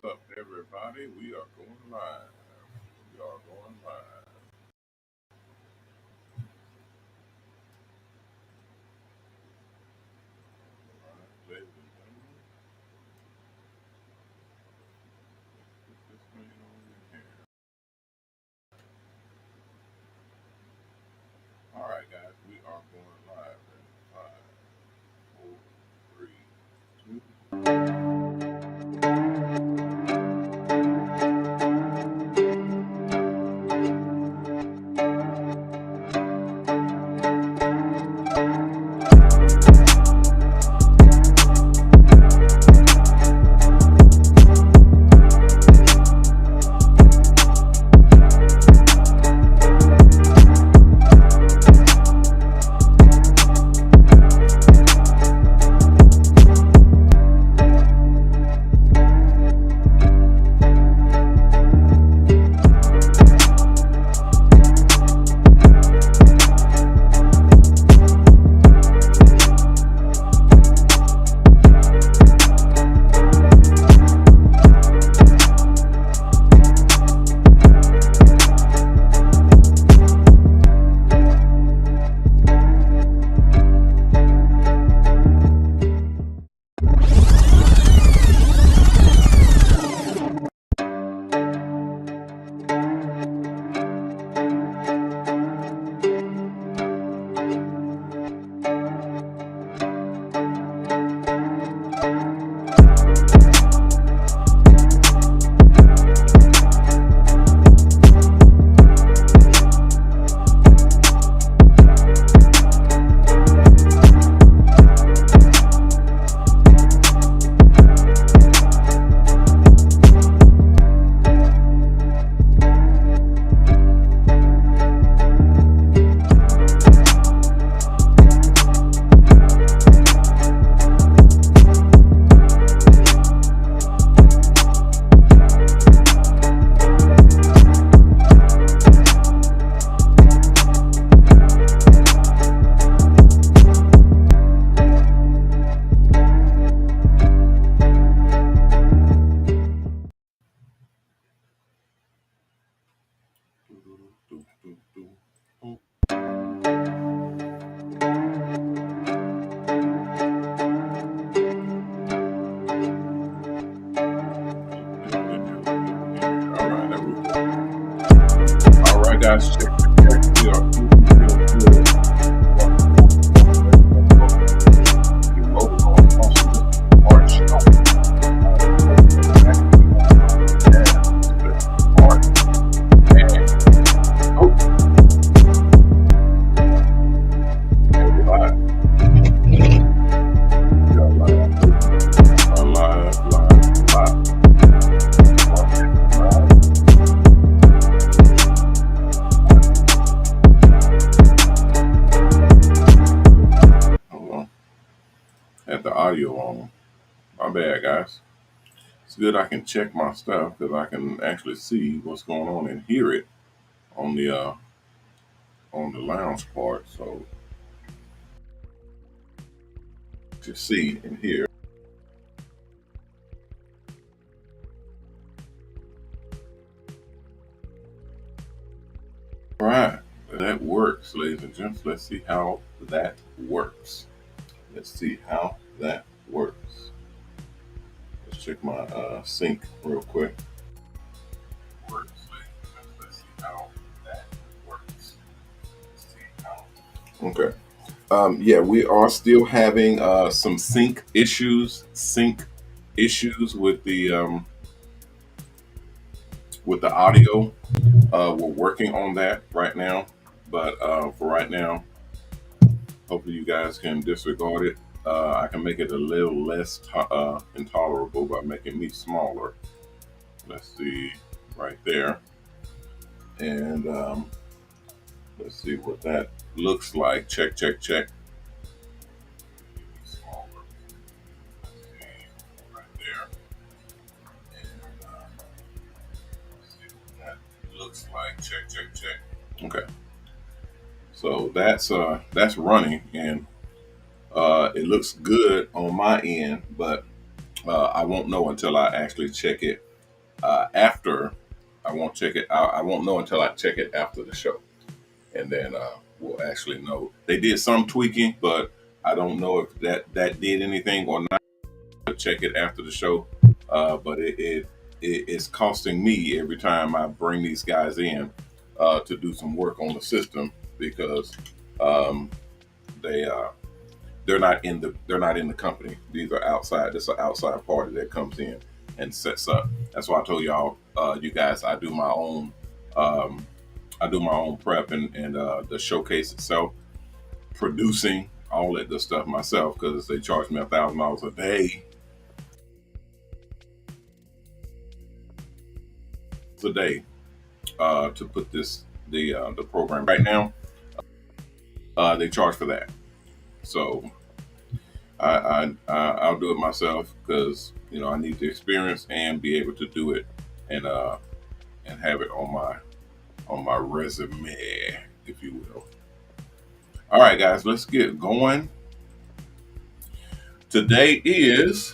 What's up, everybody? We are going live. We are going live. Ladies and gentlemen, put this thing on here. All right, guys, we are going live in 5, 4, 3, 2. All right, guys, check. We are at the audio on. My bad, guys. It's good I can check my stuff because I can actually see what's going on and hear it on the lounge part. So to see and hear. All right, that works, ladies and gents. Let's see how that works. Let's see how that works. Let's check my sync real quick. Works, ladies and gents. Let's see how that works. Let's see how. Okay. Yeah, we are still having some sync issues with the audio. We're working on that right now, but for right now, hopefully you guys can disregard it. I can make it a little less intolerable by making me smaller. Let's see right there, and let's see what that looks like. Check. Looks like check. Okay, so that's running, and it looks good on my end, but I won't know until I actually check it after. I won't check it. I won't know until I check it after the show, and then we'll actually know. They did some tweaking, but I don't know if that did anything or not. I'll check it after the show, but it's costing me every time I bring these guys in to do some work on the system because um, they they're not in the company. These are outside. This is an outside party that comes in and sets up. That's why I told y'all, you guys, um, I do my own prep and the showcase itself, producing all that good stuff myself because they charge me $1,000 a day. To put the program right now. They charge for that, so I'll do it myself because I need the experience and be able to do it and have it on my resume, if you will. All right, guys, let's get going. Today is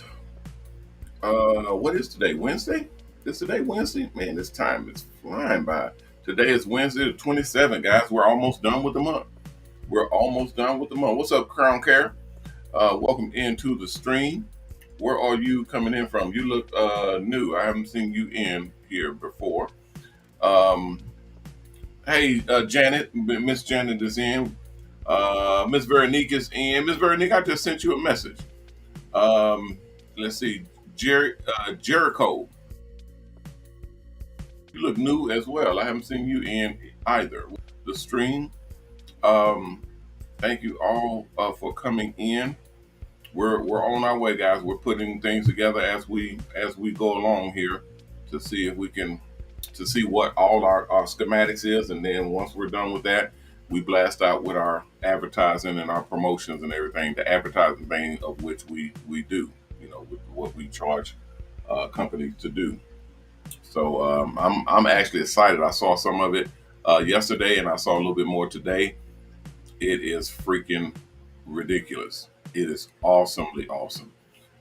what is today? Wednesday? Is today Wednesday? Man, this time is flying by. Today is Wednesday the 27th, guys. We're almost done with the month. What's up, Crown Care? Welcome into the stream. Where are you coming in from? You look new. I haven't seen you in here before. Hey, Janet. Miss Janet is in. Miss Veronique is in. Miss Veronique, I just sent you a message. Let's see. Jericho. You look new as well. I haven't seen you in either. The stream. Thank you all for coming in. We're on our way, guys. We're putting things together as we go along here to see if we can see what all our schematics is, and then once we're done with that, we blast out with our advertising and our promotions and everything. The advertising thing of which we do, with what we charge companies to do. So I'm actually excited. I saw some of it yesterday, and I saw a little bit more today. It is freaking ridiculous. It is awesomely awesome.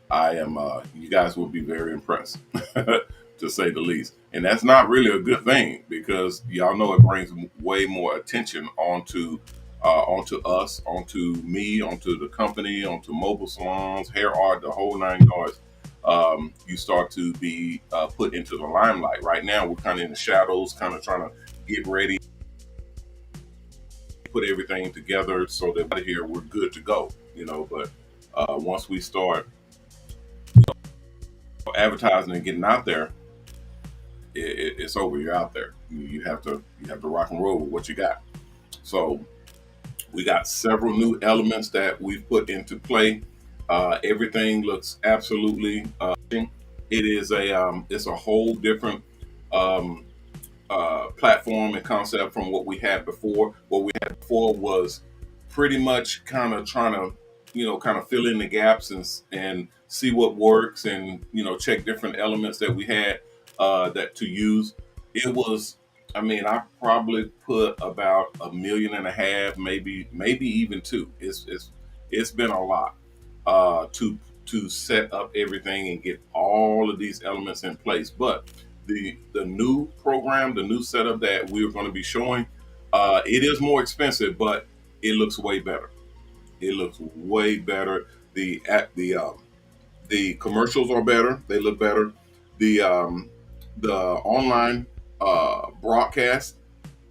I am. You guys will be very impressed, to say the least. And that's not really a good thing because y'all know it brings way more attention onto us, onto me, onto the company, onto Mobile Salons, HairArt, the whole 9 yards. You start to be put into the limelight. Right now, we're kind of in the shadows, kind of trying to get ready, put everything together so that out here we're good to go. But once we start advertising and getting out there, it's over. You're out there. You have to rock and roll with what you got. So we got several new elements that we've put into play. Everything looks absolutely. It is it's a whole different platform and concept from what we had before. What we had before was pretty much kind of trying to kind of fill in the gaps and see what works and check different elements that we had that to use. It was, I probably put about 1.5 million, maybe even two. It's been a lot to set up everything and get all of these elements in place. But the new program, the new setup that we're going to be showing, it is more expensive, but it looks way better. It looks way better. The commercials are better. They look better. The online broadcast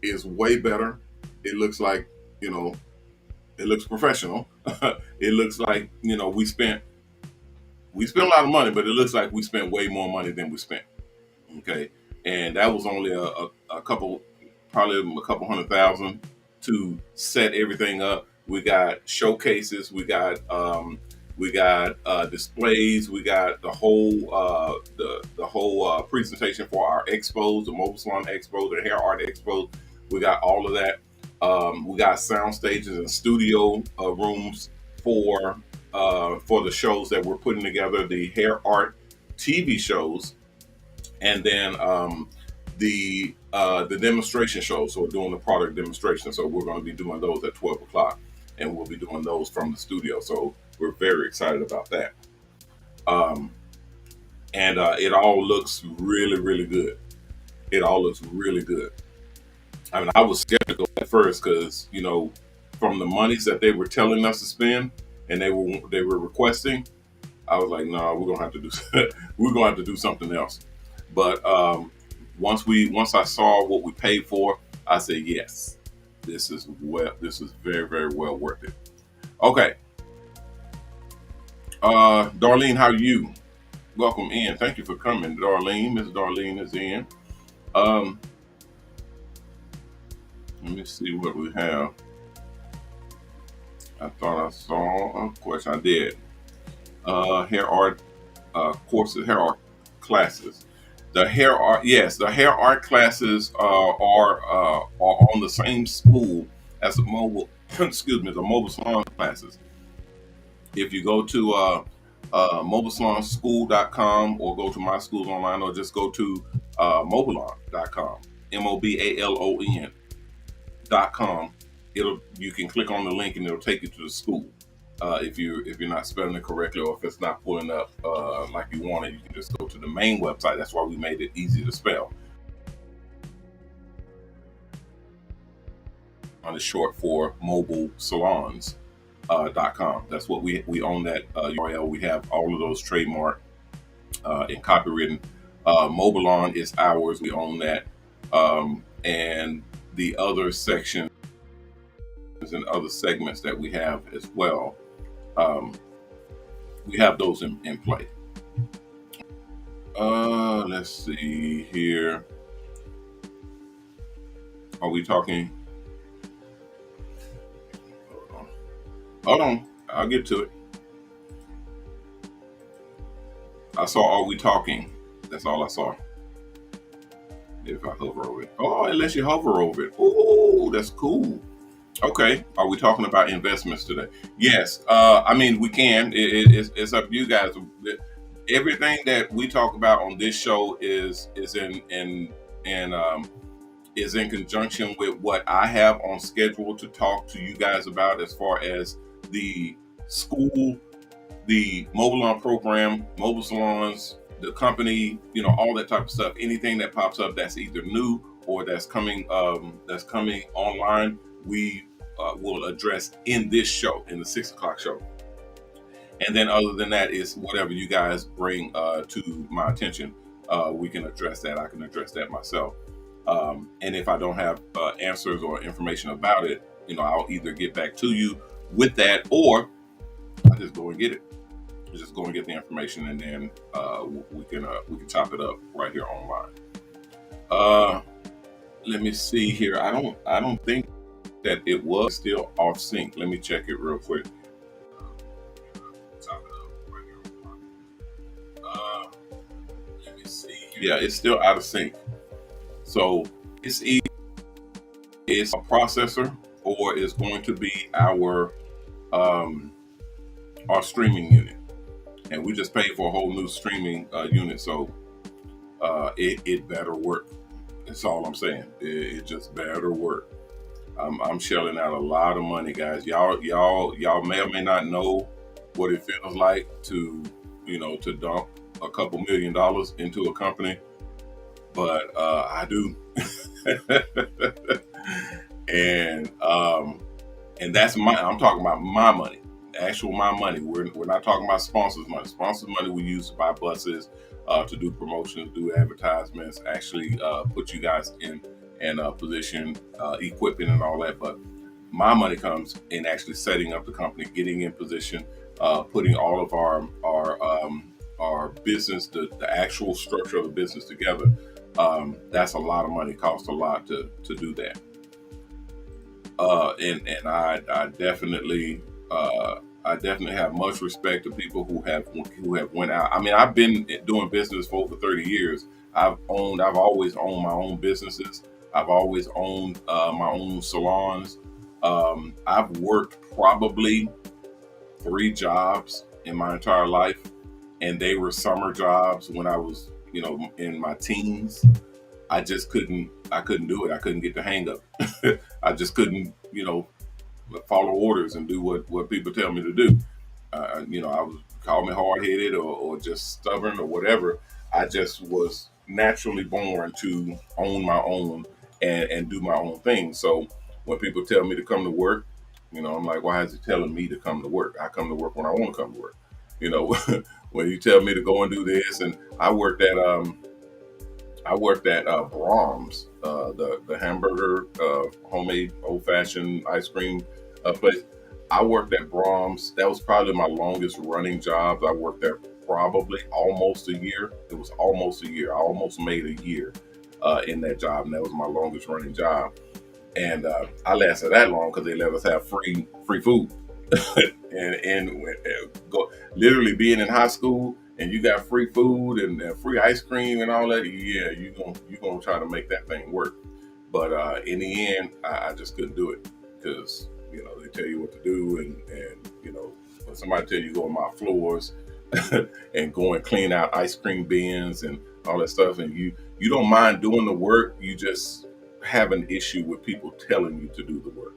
is way better. It looks like it looks professional. It looks like we spent a lot of money, but it looks like we spent way more money than we spent. Okay, and that was only a couple, probably a couple $100,000 to set everything up. We got showcases, we got displays, we got the whole presentation for our expos, the Mobile Salon Expo, the HairArt Expo. We got all of that. We got sound stages and studio rooms for the shows that we're putting together, the HairArt TV shows, and then the demonstration shows. So we're doing the product demonstration. So we're going to be doing those at 12 o'clock, and we'll be doing those from the studio. So we're very excited about that. and it all looks really, really good. It all looks really good. I mean, I was skeptical at first because from the monies that they were telling us to spend and they were requesting, I was like, no, we're gonna have to do we're gonna have to do something else. But once I saw what we paid for, I said yes, this is very, very well worth it. Okay, Darlene, how are you? Welcome in. Thank you for coming, Darlene. Miss Darlene is in. Um, Let me see what we have. I thought I saw. Of course, I did. Hair art courses, hair art classes. The hair art, yes, the hair art classes are on the same school as the mobile, excuse me, the mobile salon classes. If you go to mobilesalonschool.com or go to my schools online or just go to mobalon.com, MOBALON.com, you can click on the link and it'll take you to the school. If you're not spelling it correctly or if it's not pulling up like you want it, you can just go to the main website. That's why we made it easy to spell. It's short for Mobile Salons .com. That's what we own that URL. We have all of those trademarked and copywritten. MOBALON is ours. We own that, and the other sections and other segments that we have as well. We have those in play. Let's see here. Are we talking? Hold on. I'll get to it. I saw, are we talking? That's all I saw. If I hover over it. Oh, it lets you hover over it. Oh, that's cool. Okay. Are we talking about investments today? Yes. I mean, we can. It's up to you guys. Everything that we talk about on this show is in conjunction with what I have on schedule to talk to you guys about as far as the school, the MOBALON program, mobile salons, the company, all that type of stuff. Anything that pops up that's either new or that's coming online, we will address in this show, in the 6 o'clock show. And then other than that is whatever you guys bring to my attention, we can address that. I can address that myself. And if I don't have answers or information about it, I'll either get back to you with that, or I just go and get it. Just go and get the information, and then we can chop it up right here online. Let me see here. I don't think that it was still off sync. Let me check it real quick. Chop it up right here online. Let me see. Yeah, it's still out of sync. So it's either it's a processor or it's going to be our streaming unit, and we just paid for a whole new streaming unit, so it better work. That's all I'm saying. It just better work. I'm shelling out a lot of money, guys. Y'all may or may not know what it feels like to dump a couple $1,000,000 into a company, but I do. and that's I'm talking about my money, actual my money. We're not talking about sponsors' money. Sponsors' money we use to buy buses, to do promotions, do advertisements, actually put you guys in position, equipment and all that. But my money comes in actually setting up the company, getting in position, putting all of our business, the actual structure of the business together. That's a lot of money. Costs a lot to do that. And I definitely have much respect to people who have went out. I mean, I've been doing business for over 30 years. I've always owned my own businesses. I've always owned my own salons. I've worked probably 3 jobs in my entire life, and they were summer jobs when I was, in my teens. I just couldn't do it. I couldn't get the hang of it. I just couldn't, follow orders and do what people tell me to do. I was call me hard-headed or just stubborn or whatever. I just was naturally born to own my own and do my own thing. So when people tell me to come to work, I'm like, why is he telling me to come to work? I come to work when I want to come to work. When you tell me to go and do this, and I worked at Brahms, the hamburger, homemade old fashioned ice cream place. I worked at Brahms. That was probably my longest running job. I worked there probably almost a year. It was almost a year. I almost made a year in that job, and that was my longest running job. And I lasted that long because they let us have free food. and literally being in high school and you got free food and free ice cream and all that. Yeah, you gonna try to make that thing work. But in the end, I just couldn't do it because they tell you what to do, and when somebody tell you go on my floors and go and clean out ice cream bins and all that stuff, and you don't mind doing the work, you just have an issue with people telling you to do the work.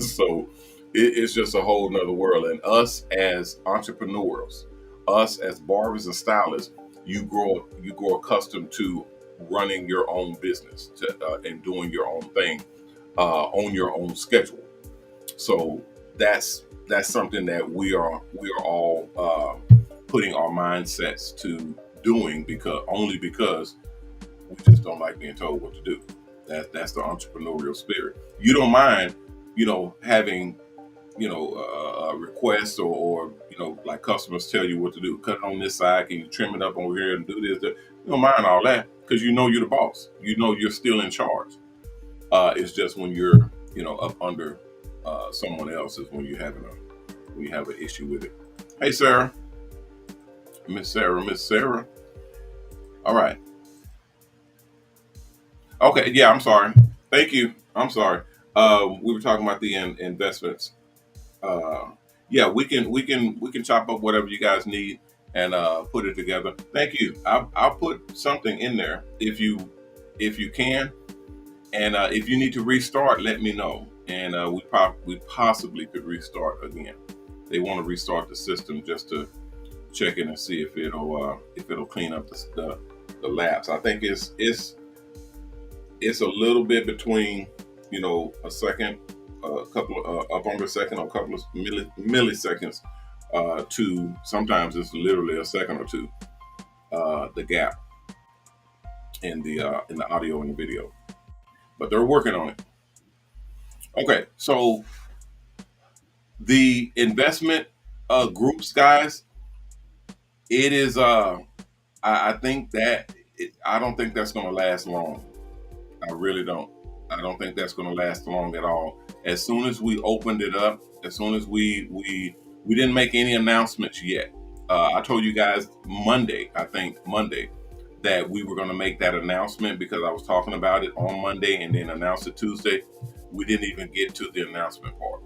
So it's just a whole nother world. And us as entrepreneurs, us as barbers and stylists, you grow accustomed to running your own business and doing your own thing on your own schedule. So that's something that we are all putting our mindsets to doing because we just don't like being told what to do. That's the entrepreneurial spirit. You don't mind, having requests or like customers tell you what to do. Cut it on this side. Can you trim it up over here and do this? You don't mind all that because you're the boss. You're still in charge. It's just when you're up under someone else is when you have an issue with it. Hey, Sarah, Miss Sarah. All right. Okay. Yeah, I'm sorry. Thank you. I'm sorry. We were talking about the investments. Yeah, we can chop up whatever you guys need and put it together. Thank you. I'll put something in there if you can, and if you need to restart, let me know. And we possibly could restart again. They want to restart the system just to check in and see if it'll clean up the lapse. I think it's a little bit between a second, a couple up under a second, or a couple of milliseconds to sometimes it's literally a second or two. The gap in the audio and the video, but they're working on it. Okay, so the investment groups, guys, it is. I think that I don't think that's going to last long. I really don't. I don't think that's going to last long at all. As soon as we opened it up, as soon as we didn't make any announcements yet. I told you guys Monday, that we were going to make that announcement because I was talking about it on Monday and then announced it Tuesday. We didn't even get to the announcement part.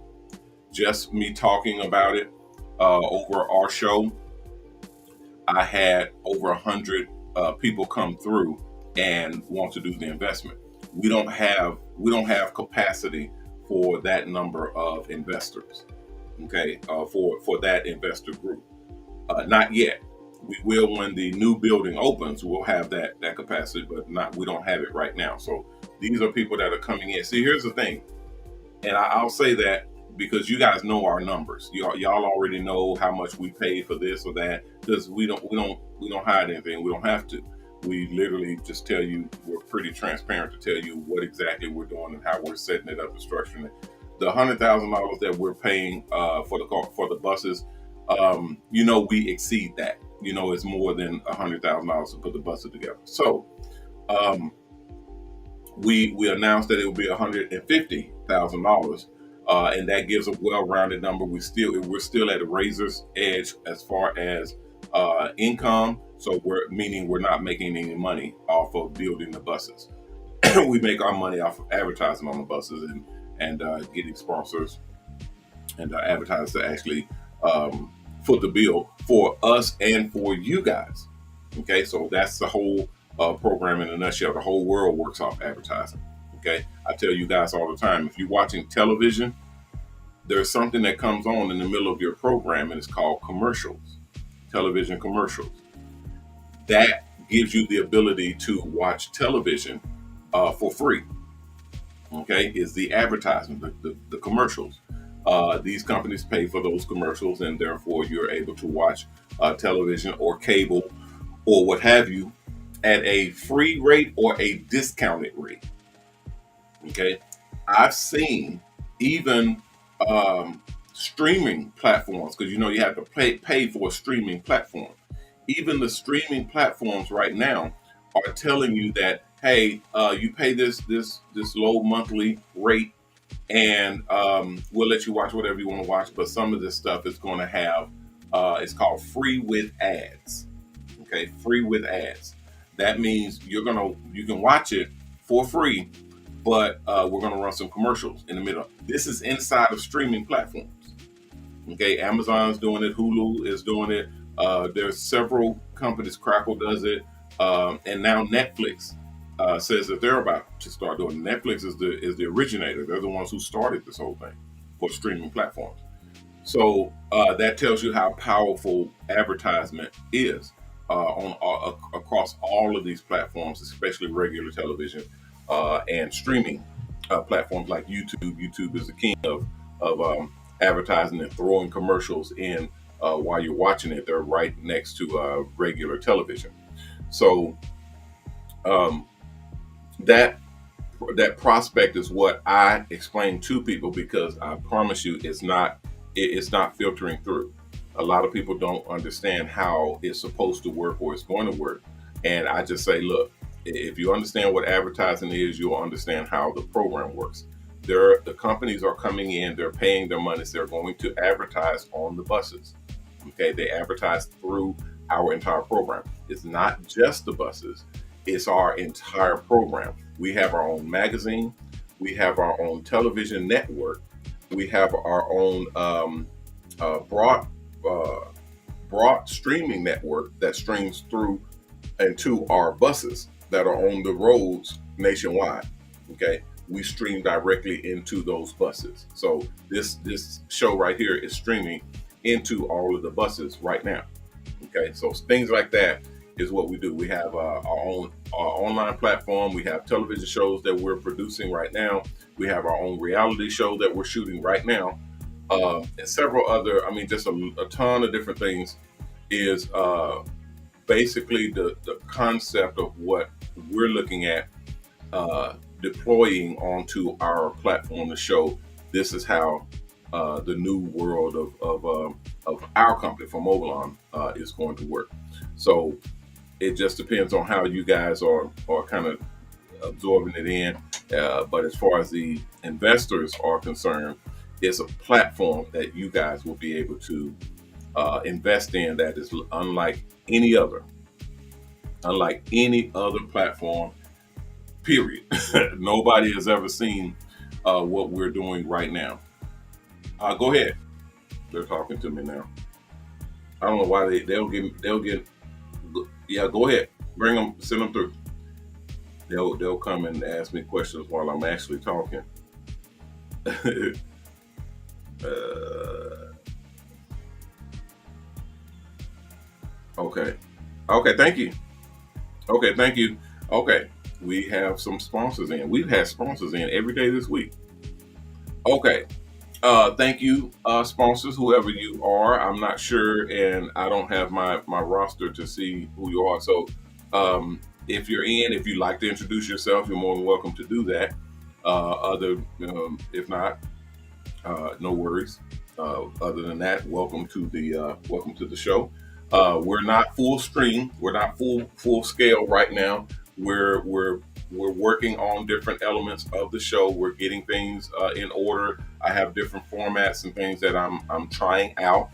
Just me talking about it over our show. I had over 100 people come through and want to do the investment. We don't have capacity for that number of investors. Okay, for that investor group, not yet. We will when the new building opens. We'll have that capacity, but we don't have it right now. So these are people that are coming in. See, here's the thing, and I'll say that because you guys know our numbers. Y'all already know how much we pay for this or that because we don't hide anything. We don't have to. We literally just tell you. We're pretty transparent to tell you what exactly we're doing and how we're setting it up and structuring it. The $100,000 that we're paying for the buses, we exceed that. It's more than $100,000 to put the buses together. So we announced that it would be $150,000, and that gives a well-rounded number. We're still at a razor's edge as far as income. So we're not making any money off of building the buses. We make our money off of advertising on the buses and getting sponsors and advertisers to actually foot the bill for us and for you guys. Okay, so that's the whole program in a nutshell. The whole world works off advertising. Okay, I tell you guys all the time, if you're watching television, there's something that comes on in the middle of your program and it's called commercials. television commercials. That gives you the ability to watch television for free. Okay, is the advertisement, the commercials. These companies pay for those commercials, and therefore you're able to watch television or cable or what have you at a free rate or a discounted rate. Okay, I've seen even streaming platforms, because you have to pay for a streaming platform. Even the streaming platforms right now are telling you that, hey, you pay this low monthly rate, and we'll let you watch whatever you want to watch. But some of this stuff is going to have it's called free with ads. Okay, free with ads. That means you can watch it for free, but we're gonna run some commercials in the middle. This is inside of streaming platforms. Okay, Amazon's doing it, Hulu is doing it. There's several companies. Crackle does it, and now Netflix says that they're about to start doing it. Netflix is the originator. They're the ones who started this whole thing for streaming platforms. So that tells you how powerful advertisement is across all of these platforms, especially regular television and streaming platforms like YouTube. YouTube is the king of advertising and throwing commercials in while you're watching it. They're right next to regular television. So that prospect is what I explain to people, because I promise you it's not filtering through. A lot of people don't understand how it's supposed to work or it's going to work. And I just say, look, if you understand what advertising is, you'll understand how the program works. The companies are coming in, they're paying their money, they're going to advertise on the buses. Okay, they advertise through our entire program. It's not just the buses, it's our entire program. We have our own magazine, we have our own television network, we have our own broad streaming network that streams through and to our buses that are on the roads nationwide. Okay, we stream directly into those buses. So this show right here is streaming into all of the buses right now. Okay, so things like that is what we do. We have our online platform. We have television shows that we're producing right now. We have our own reality show that we're shooting right now, and several other. I mean, just a ton of different things. Is basically the concept of what we're looking at deploying onto our platform to show this is how the new world of our company for MOBALON is going to work. So it just depends on how you guys are kind of absorbing it in. But as far as the investors are concerned, it's a platform that you guys will be able to invest in that is unlike any other platform, period. Nobody has ever seen what we're doing right now. Go ahead. They're talking to me now. I don't know why they'll get. Yeah, go ahead. Bring them, send them through. They'll come and ask me questions while I'm actually talking. Okay. Okay, thank you. Okay, thank you. Okay, we have some sponsors in. We've had sponsors in every day this week. Okay. Thank you, sponsors, whoever you are. I'm not sure, and I don't have my roster to see who you are. So if you'd like to introduce yourself, you're more than welcome to do that. If not, no worries. Other than that, welcome to the show. We're not full stream. We're not full scale right now. We're working on different elements of the show. We're getting things in order. I have different formats and things that I'm trying out.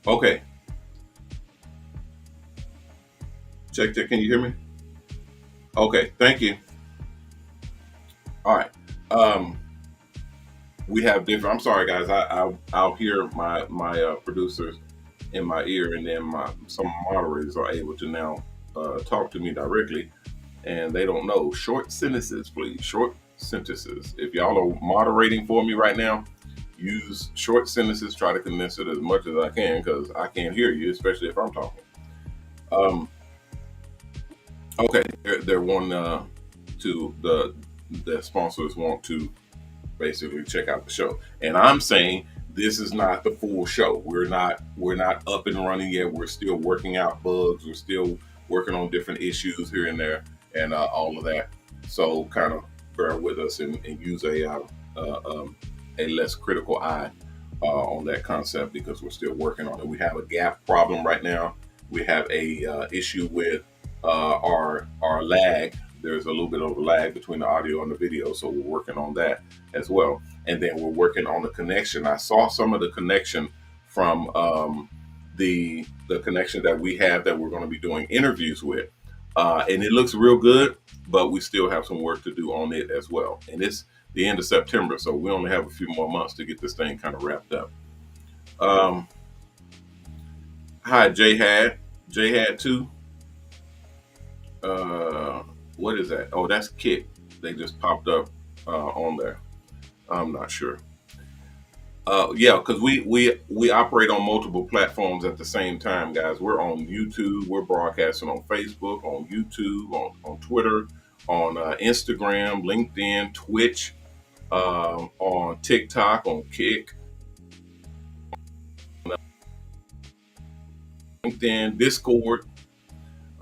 Okay. Check. Can you hear me? Okay. Thank you. All right. We have different. I'm sorry, guys. I'll hear my producers in my ear, and then some moderators are able to now talk to me directly, and they don't know. Short sentences, please. Short sentences. If y'all are moderating for me right now, use short sentences. Try to condense it as much as I can because I can't hear you, especially if I'm talking. Okay, they're wanting to the sponsors want to basically check out the show, and I'm saying this is not the full show. We're not up and running yet. We're still working out bugs. We're still working on different issues here and there, and all of that. So kind of bear with us and use a less critical eye on that concept because we're still working on it. We have a gap problem right now. We have a issue with our lag. There's a little bit of a lag between the audio and the video, so we're working on that as well. And then we're working on the connection. I saw some of the connection from the connection that we have that we're going to be doing interviews with, and it looks real good, but we still have some work to do on it as well. And it's the end of September, so we only have a few more months to get this thing kind of wrapped up. Hi, J had 2. What is that? Oh, that's Kit. They just popped up on there. I'm not sure. Yeah, because we operate on multiple platforms at the same time, guys. We're on YouTube. We're broadcasting on Facebook, on YouTube, on Twitter, on Instagram, LinkedIn, Twitch, on TikTok, on Kick, LinkedIn, Discord,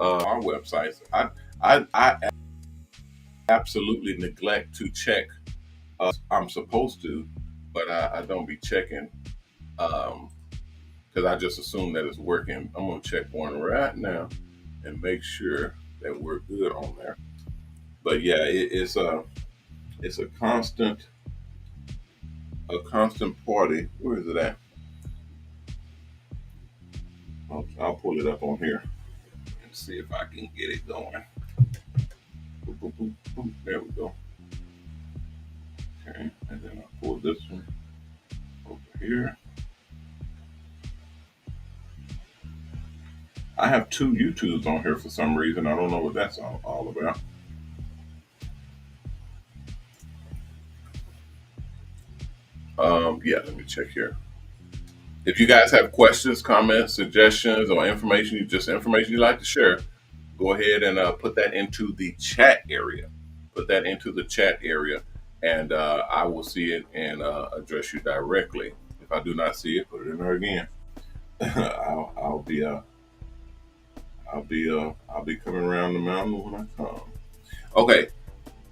our websites. I absolutely neglect to check. I'm supposed to, but I don't be checking because I just assume that it's working. I'm gonna check one right now and make sure that we're good on there. But yeah, it's a constant party. Where is it at? I'll pull it up on here and see if I can get it going. Boop, boop, boop, boop. There we go. Okay, and then I'll pull this one over here. I have 2 YouTubes on here for some reason. I don't know what that's all about. Yeah, let me check here. If you guys have questions, comments, suggestions, or information you'd like to share, go ahead and put that into the chat area. Put that into the chat area, and I will see it and address you directly. If I do not see it, put it in there again. I'll be coming around the mountain when I come. Okay.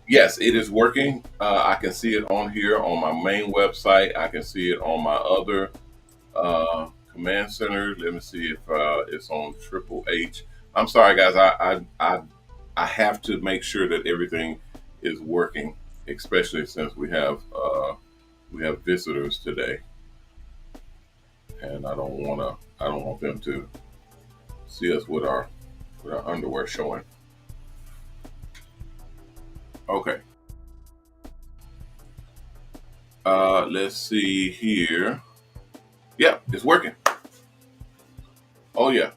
Yes, it is working. I can see it on here on my main website. I can see it on my other command center. Let me see if it's on Triple H. I'm sorry, guys. I have to make sure that everything is working, especially since we have visitors today, and I don't want them to see us with our underwear showing. Okay. Let's see here. Yeah, it's working. Oh yeah.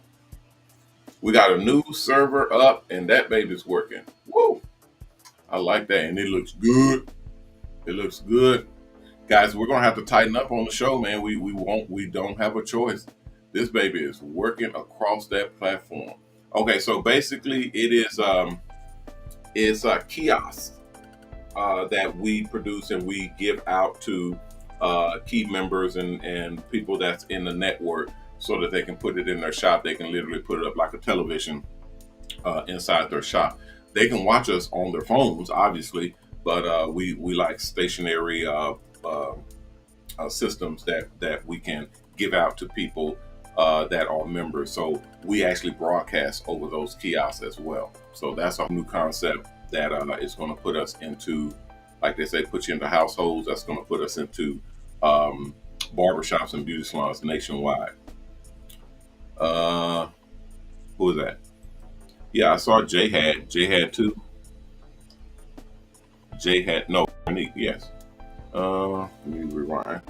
We got a new server up and that baby's working. Woo! I like that, and it looks good. It looks good. Guys, we're gonna have to tighten up on the show, man. We don't have a choice. This baby is working across that platform. Okay, so basically it is it's a kiosk that we produce and we give out to key members and people that's in the network so that they can put it in their shop. They can literally put it up like a television inside their shop. They can watch us on their phones, obviously, but we like stationary systems that we can give out to people that are members. So we actually broadcast over those kiosks as well. So that's our new concept that is going to put us into, like they say, put you into households. That's going to put us into barbershops and beauty salons nationwide. Who is that? Yeah, I saw Jay had 2. Jay had no. Yes. Let me rewind.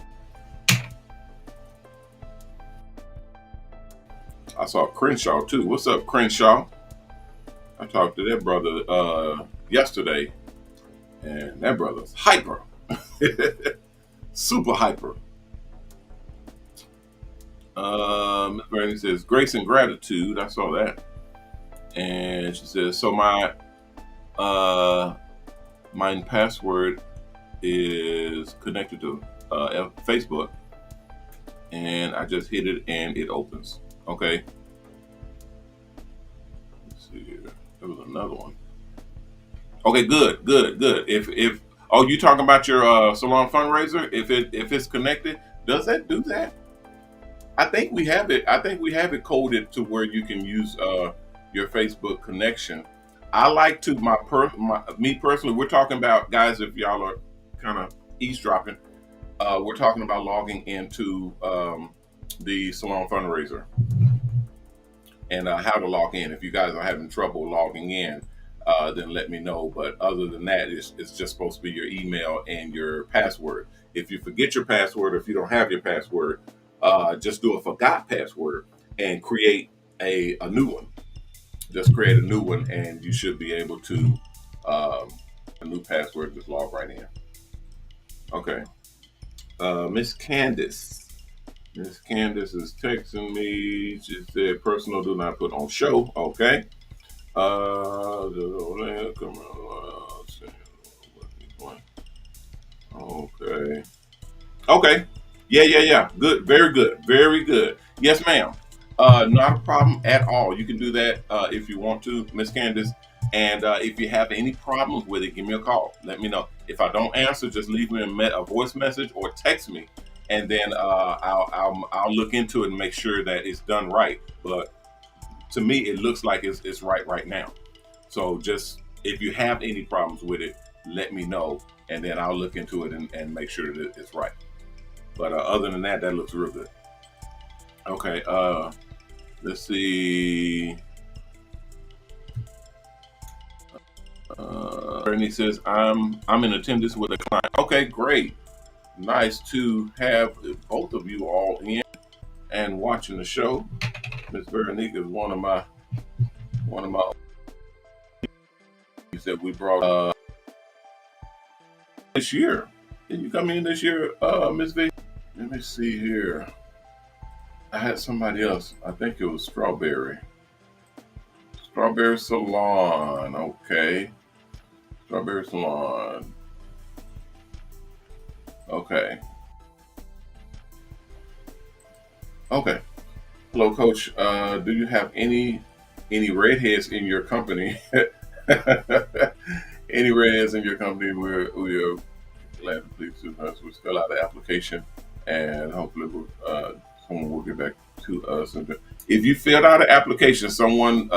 I saw Crenshaw too. What's up, Crenshaw? I talked to that brother yesterday, and that brother's hyper, super hyper. Miss Bernie says grace and gratitude. I saw that, and she says so my password is connected to Facebook, and I just hit it and it opens. Okay. Let's see here. There was another one. Okay, good. If oh, you talking about your salon fundraiser? If it's connected, does that do that? I think we have it. I think we have it coded to where you can use your Facebook connection. I like to me personally. We're talking about, guys. If y'all are kind of eavesdropping, we're talking about logging into the salon fundraiser and how to log in. If you guys are having trouble logging in, then let me know. But other than that, it's just supposed to be your email and your password. If you forget your password, or if you don't have your password, just do a forgot password and create a new one. Just create a new one, and you should be able to a new password. Just log right in. Okay. Miss Candace. Miss Candace is texting me. She said, "Personal, do not put on show." Okay. Okay. Okay. Yeah. Good. Very good. Very good. Yes, ma'am. Not a problem at all. You can do that if you want to, Miss Candace. And if you have any problems with it, give me a call. Let me know. If I don't answer, just leave me a voice message or text me, and then I'll look into it and make sure that it's done right. But to me, it looks like it's right now. So just if you have any problems with it, let me know, and then I'll look into it and make sure that it's right. But other than that, that looks real good. Okay, let's see. Bernie says, I'm in attendance with a client. Okay, great. Nice to have both of you all in and watching the show. Miss Veronique is one of my that we brought this year. Did you come in this year, Miss V? Let me see here. I had somebody else. I think it was Strawberry Salon. Okay. Strawberry Salon. Okay. Hello, Coach. Do you have any redheads in your company? Any redheads in your company? We are glad to please us. We'll fill out the application, and hopefully someone will get back to us. And if you filled out an application, someone,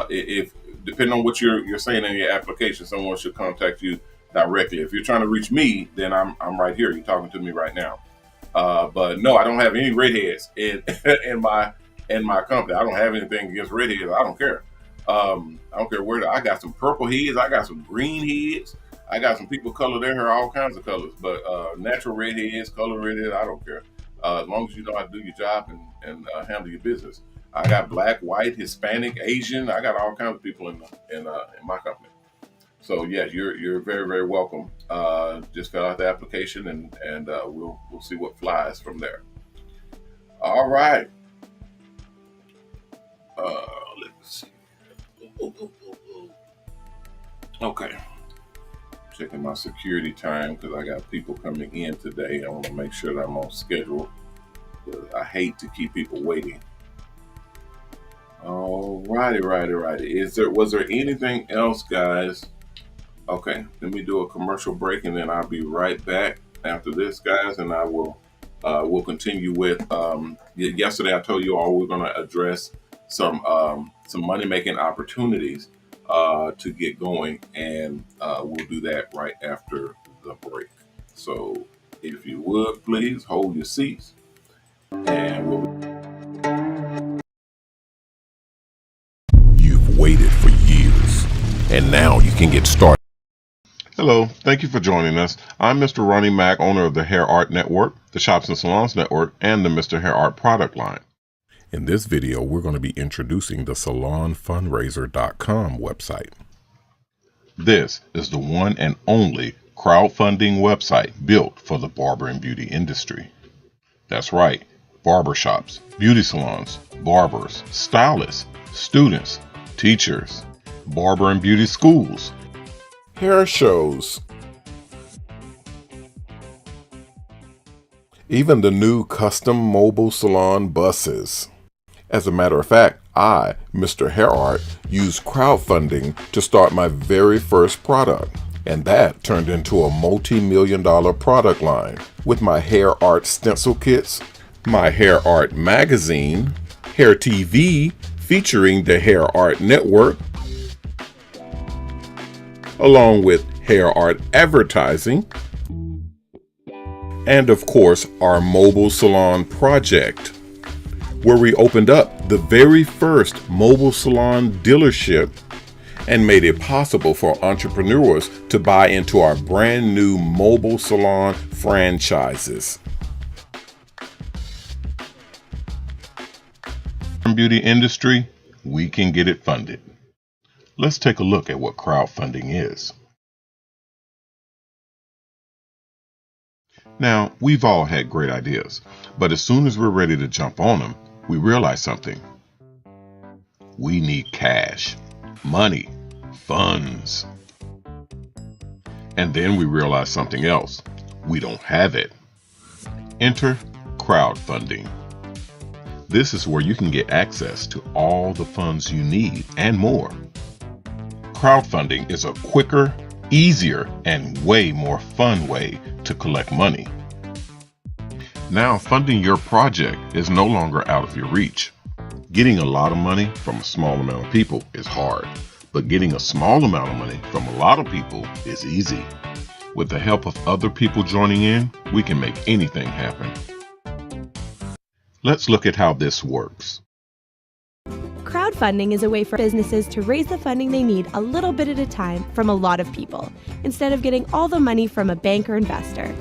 if depending on what you're saying in your application, someone should contact you directly. If you're trying to reach me, then I'm right here. You're talking to me right now. But no, I don't have any redheads in my company. I don't have anything against redheads. I don't care. I don't care where. I got some purple heads. I got some green heads. I got some people color their hair all kinds of colors. But natural redheads, color redheads, I don't care. As long as you know how to do your job and handle your business. I got black, white, Hispanic, Asian. I got all kinds of people in my company. So yeah, you're very, very welcome. Just fill out the application and we'll see what flies from there. All right. Let's see. Okay. Checking my security time because I got people coming in today. I want to make sure that I'm on schedule. I hate to keep people waiting. All righty. Was there anything else, guys? Okay, let me do a commercial break, and then I'll be right back after this, guys, and I will we'll continue with. Yesterday, I told you all we're going to address some money making opportunities to get going, and we'll do that right after the break. So, if you would please hold your seats, and You've waited for years, and now you can get started. Hello, thank you for joining us. I'm Mr. Ronnie Mac, owner of the MrHairArt Network, the Shops and Salons Network, and the MrHairArt product line. In this video, we're going to be introducing the SalonFundraiser.com website. This is the one and only crowdfunding website built for the barber and beauty industry. That's right, barbershops, beauty salons, barbers, stylists, students, teachers, barber and beauty schools, Hair shows, even the new custom Mobile Salon Buses. As a matter of fact, I, MrHairArt, used crowdfunding to start my very first product, and that turned into a multi-million-dollar product line with my Art STENCIL KITs, my MrHairArt magazine, Hair TV featuring the MrHairArt Network, along with MrHairArt advertising, and of course our Mobile Salon project, where we opened up the very first mobile salon dealership and made it possible for entrepreneurs to buy into our brand new mobile salon franchises. Beauty industry, we can get it funded. Let's take a look at what crowdfunding is. Now, we've all had great ideas, but as soon as we're ready to jump on them, we realize something. We need cash, money, funds. And then we realize something else. We don't have it. Enter crowdfunding. This is where you can get access to all the funds you need and more. Crowdfunding is a quicker, easier, and way more fun way to collect money. Now, funding your project is no longer out of your reach. Getting a lot of money from a small amount of people is hard, but getting a small amount of money from a lot of people is easy. With the help of other people joining in, we can make anything happen. Let's look at how this works. Crowdfunding is a way for businesses to raise the funding they need a little bit at a time from a lot of people, instead of getting all the money from a bank or investor.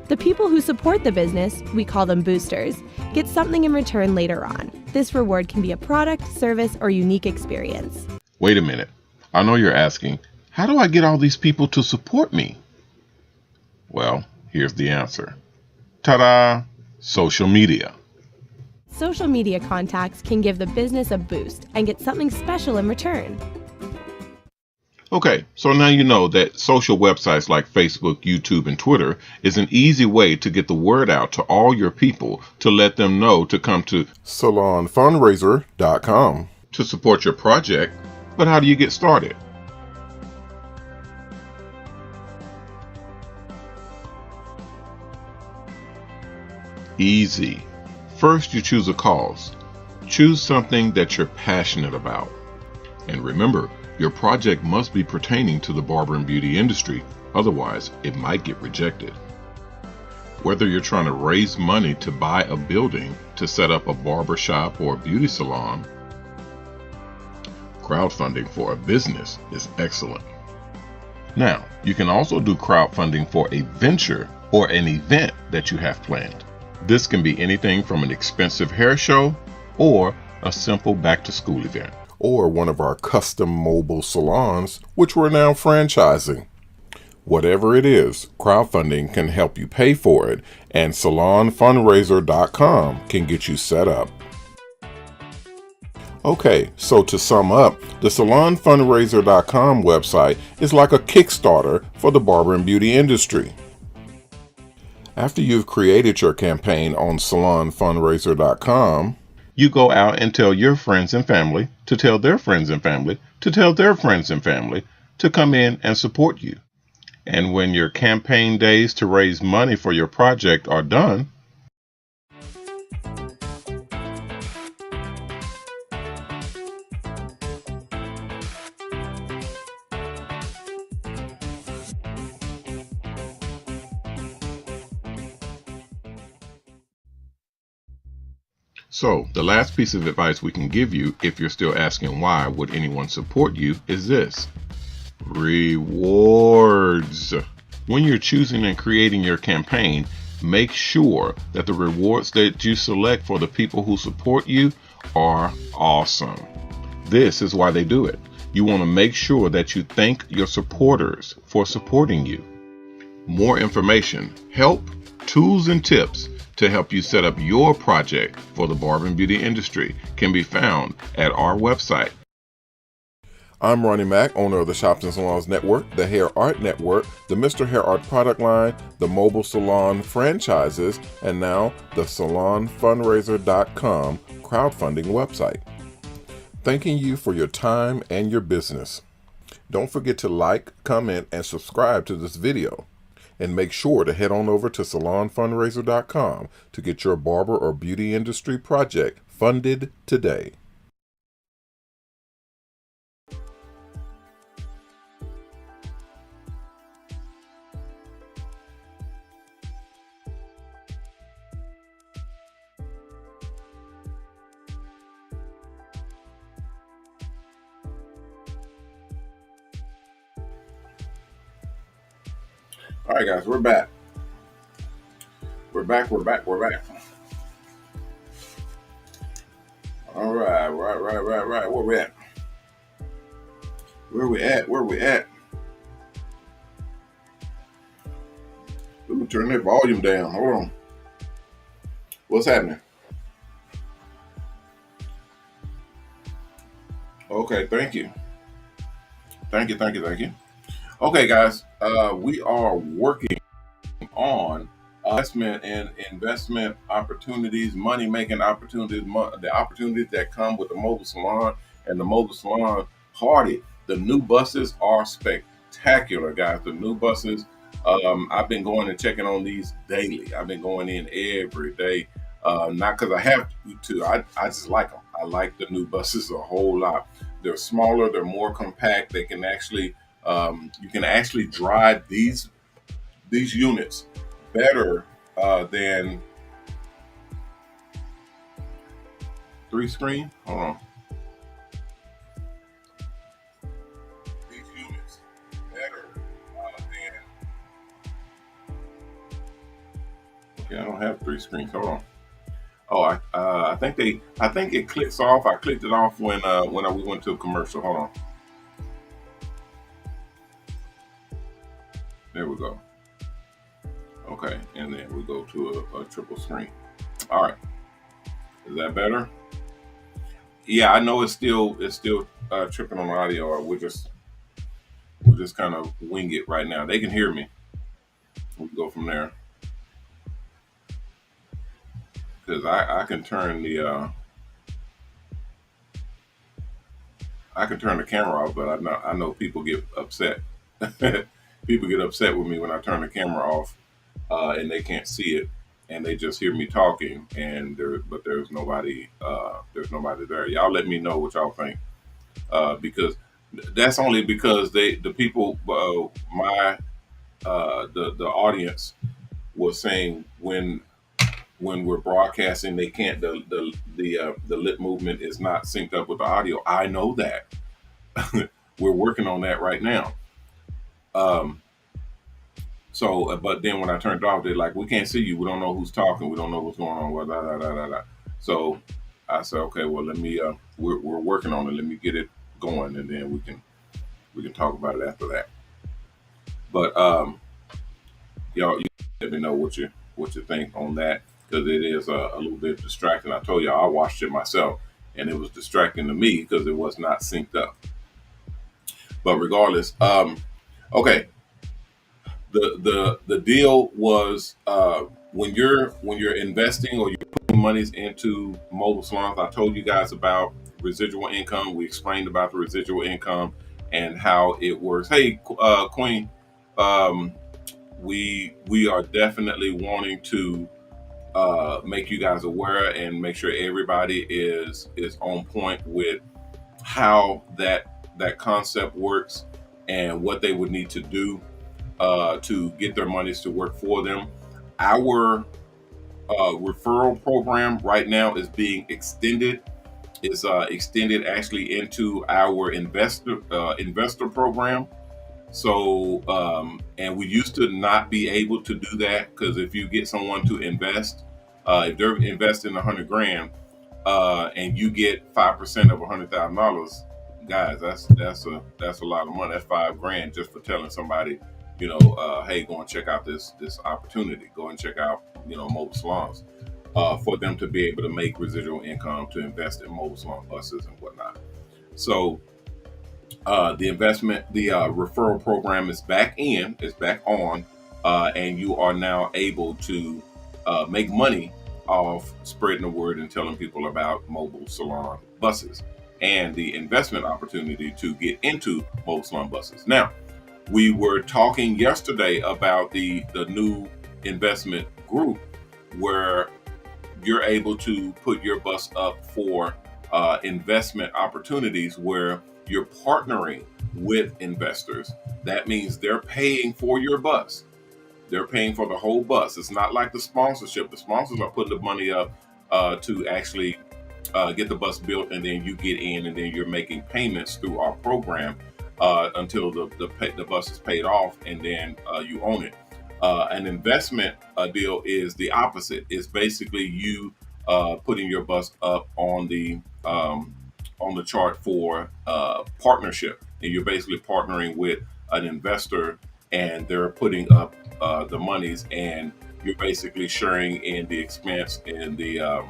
The people who support the business, we call them boosters, get something in return later on. This reward can be a product, service, or unique experience. Wait a minute. I know you're asking, how do I get all these people to support me? Well, here's the answer. Ta-da! Social media. Social media contacts can give the business a boost and get something special in return. Okay, so now you know that social websites like Facebook, YouTube, and Twitter is an easy way to get the word out to all your people to let them know to come to SalonFundraiser.com to support your project. But how do you get started? Easy. First, you choose a cause. Choose something that you're passionate about. And remember, your project must be pertaining to the barber and beauty industry, otherwise it might get rejected. Whether you're trying to raise money to buy a building to set up a barber shop or a beauty salon, crowdfunding for a business is excellent. Now, you can also do crowdfunding for a venture or an event that you have planned. This can be anything from an expensive hair show or a simple back-to-school event. or one of our custom mobile salons, which we're now franchising. Whatever it is, crowdfunding can help you pay for it, and SalonFundraiser.com can get you set up. Okay, so to sum up, the SalonFundraiser.com website is like a Kickstarter for the barber and beauty industry. After you've created your campaign on SalonFundraiser.com, you go out and tell your friends and family to tell their friends and family to tell their friends and family to come in and support you. And when your campaign days to raise money for your project are done, so the last piece of advice we can give you, if you're still asking why would anyone support you, is this: rewards. When you're choosing and creating your campaign, make sure that the rewards that you select for the people who support you are awesome. This is why they do it. You want to make sure that you thank your supporters for supporting you. More information, help, tools, and tips to help you set up your project for the barber and beauty industry can be found at our website. I'm Ronnie Mac, owner of the Shops and Salons Network, the HairArt Network, the MrHairArt product line, the Mobile Salon franchises, and now the SalonFundraiser.com crowdfunding website. Thanking you for your time and your business. Don't forget to like, comment, and subscribe to this video. And make sure to head on over to SalonFundraiser.com to get your barber or beauty industry project funded today. All right, guys, we're back. We're back. All right. Where we at? Let me turn that volume down. Hold on. What's happening? Okay, thank you. Okay, guys, we are working on investment opportunities, money-making opportunities, the opportunities that come with the mobile salon and the mobile salon party. The new buses are spectacular, guys. The new buses, I've been going and checking on these daily. I've been going in every day, not because I have to. I just like them. I like the new buses a whole lot. They're smaller. They're more compact. They can actually you can actually drive these units better than 3-screen. Hold on. These units better than. Okay, I don't have 3 screens. Hold on. Oh, I think it clicks off. I clicked it off when we went to a commercial. Hold on. There we go. Okay, and then we go to a triple screen. All right, is that better? Yeah, I know it's still tripping on audio. Or we'll just kind of wing it right now. They can hear me. We'll go from there because I can turn the camera off, but I know people get upset. People get upset with me when I turn the camera off and they can't see it and they just hear me talking but there's nobody there. Y'all let me know what y'all think because that's only because the people the audience was saying when we're broadcasting they can't the lip movement is not synced up with the audio. I know that. We're working on that right now. But then when I turned it off, they're like, we can't see you. We don't know who's talking. We don't know what's going on. Blah, blah, blah, blah, blah. So I said, okay, well, let me, we're working on it. Let me get it going and then we can talk about it after that. But, y'all, you let me know what you think on that because it is a little bit distracting. I told you I watched it myself and it was distracting to me because it was not synced up. But regardless, okay. The deal was when you're investing or you're putting monies into mobile salons. I told you guys about residual income. We explained about the residual income and how it works. Hey, Queen, we are definitely wanting to make you guys aware and make sure everybody is on point with how that concept works and what they would need to do to get their monies to work for them. Our referral program right now is being extended. It's extended actually into our investor program. So, and we used to not be able to do that, because if you get someone to invest, if they're investing 100 grand, and you get 5% of $100,000, guys, that's a lot of money. That's 5 grand just for telling somebody, hey, go and check out this opportunity. Go and check out, mobile salons, for them to be able to make residual income to invest in mobile salon buses and whatnot. So the referral program is back on, and you are now able to make money off spreading the word and telling people about mobile salon buses and the investment opportunity to get into mobile salon buses. Now, we were talking yesterday about the new investment group where you're able to put your bus up for investment opportunities where you're partnering with investors. That means they're paying for your bus. They're paying for the whole bus. It's not like the sponsorship. The sponsors are putting the money up to actually get the bus built, and then you get in, and then you're making payments through our program until the bus is paid off, and then you own it. An investment deal is the opposite. It's basically you putting your bus up on the chart for partnership, and you're basically partnering with an investor, and they're putting up the monies, and you're basically sharing in the expense and the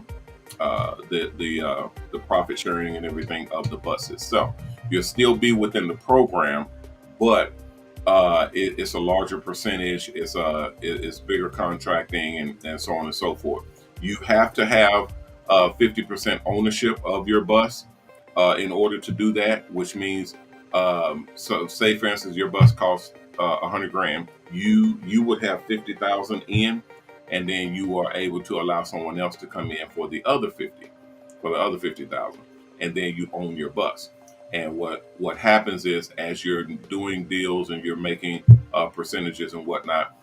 profit sharing and everything of the bus itself. You'll still be within the program, but it's a larger percentage. It's bigger contracting and so on and so forth. You have to have 50% ownership of your bus in order to do that, which means, so say for instance your bus costs 100 grand, you would have 50,000 in, and then you are able to allow someone else to come in for the other 50,000, and then you own your bus. And what happens is, as you're doing deals and you're making percentages and whatnot,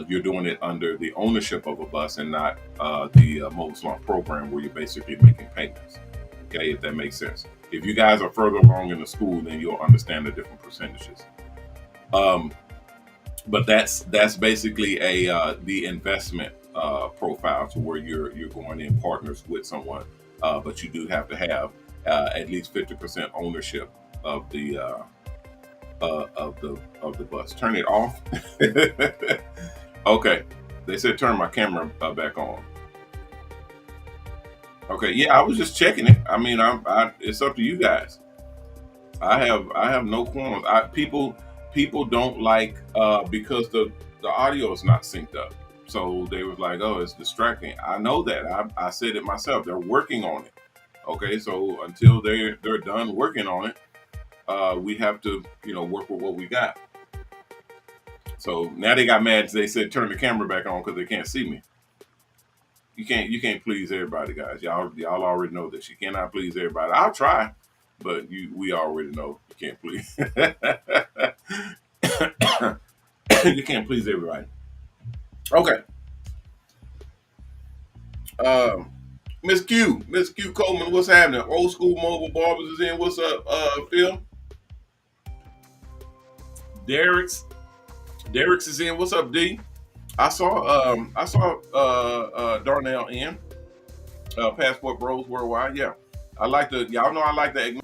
you're doing it under the ownership of a bus and not the mobile salon program where you're basically making payments. Okay, if that makes sense. If you guys are further along in the school, then you'll understand the different percentages. But that's basically the investment profile, to where you're going in partners with someone, but you do have to have at least 50% ownership of the bus. Turn it off. Okay, they said turn my camera back on. Okay, yeah, I was just checking it. I mean, it's up to you guys. I have no qualms. People don't like because the audio is not synced up. So they was like, oh, it's distracting. I know that. I said it myself. They're working on it. Okay, so until they're done working on it, we have to work with what we got. So now they got mad. They said turn the camera back on because they can't see me. You can't please everybody, guys. Y'all already know this. You cannot please everybody. I'll try, but we already know you can't please. You can't please everybody. Okay. Miss Q Coleman, what's happening? Old school mobile barbers is in. What's up, Phil? Derek's is in. What's up, D? I saw Darnell in Passport Bros Worldwide. Yeah, y'all know I like the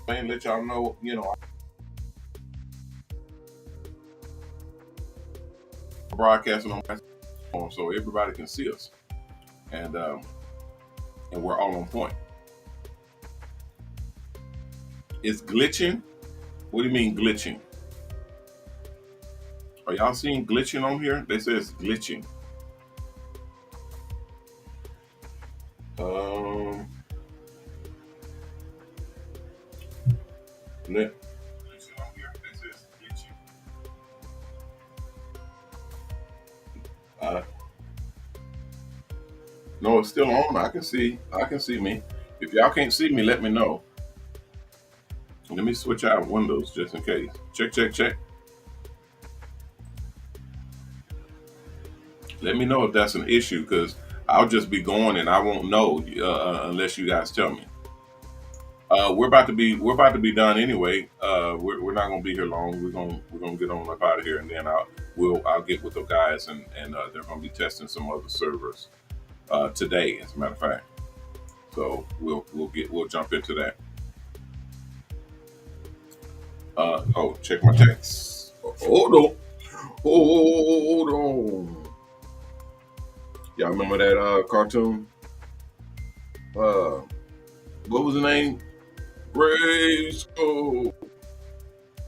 and let y'all know, broadcasting on platform so everybody can see us, and we're all on point. It's glitching. What do you mean glitching? Are y'all seeing glitching on here? They say it's glitching. Glitching on here. They say it's glitching. No, it's still on. I can see me. If y'all can't see me, let me know. Let me switch out windows just in case. Check. Let me know if that's an issue, because I'll just be going and I won't know unless you guys tell me. We're about to be done anyway. We're not gonna be here long. We're gonna get on up out of here, and then I'll get with the guys, and they're gonna be testing some other servers today, as a matter of fact. So we'll jump into that. Check my text. Hold on. Y'all remember that cartoon? What was the name? Grayskull.